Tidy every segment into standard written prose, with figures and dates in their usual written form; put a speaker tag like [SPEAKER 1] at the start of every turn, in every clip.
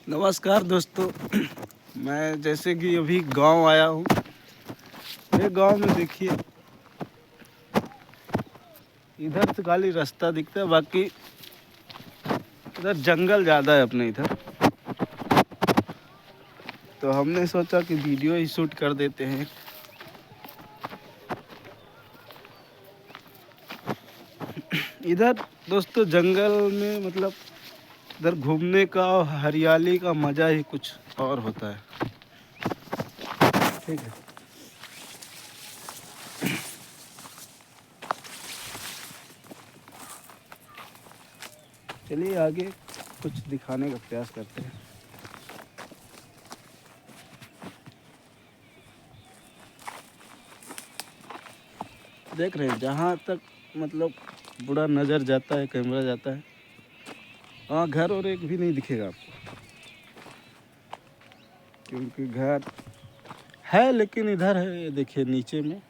[SPEAKER 1] नमस्कार दोस्तों। मैं जैसे कि अभी गांव आया हूँ। ये गांव में देखिए, इधर से खाली रास्ता दिखता है, बाकी इधर जंगल ज़्यादा है अपने इधर। तो हमने सोचा कि वीडियो ही शूट कर देते हैं। इधर दोस्तों जंगल में मतलब इधर घूमने का और हरियाली का मज़ा ही कुछ और होता है। ठीक है, चलिए आगे कुछ दिखाने का प्रयास करते हैं। देख रहे हैं, जहाँ तक मतलब बुरा नज़र जाता है, कैमरा जाता है, वहाँ घर और एक भी नहीं दिखेगा आपको, क्योंकि घर है लेकिन इधर है। ये देखिए नीचे में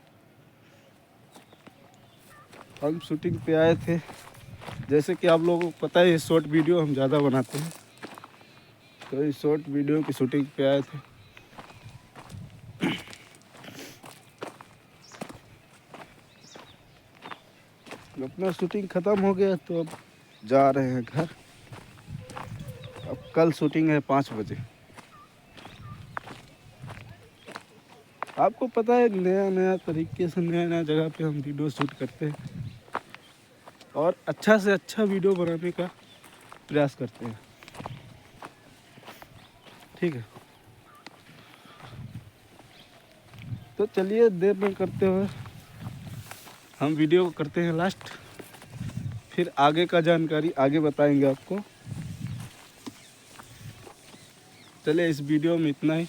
[SPEAKER 1] हम शूटिंग पे आए थे। जैसे कि आप लोगों को पता है, ये शॉर्ट वीडियो हम ज़्यादा बनाते हैं, तो इस शॉर्ट वीडियो की शूटिंग पे आए थे। अपना शूटिंग ख़त्म हो गया तो अब जा रहे हैं घर। अब कल शूटिंग है 5 बजे। आपको पता है, नया नया तरीके से नया नया जगह पे हम वीडियो शूट करते हैं और अच्छा से अच्छा वीडियो बनाने का प्रयास करते हैं। ठीक है, तो चलिए देर न करते हुए हम वीडियो को करते हैं लास्ट। फिर आगे का जानकारी आगे बताएंगे आपको। चलिए इस वीडियो में इतना ही।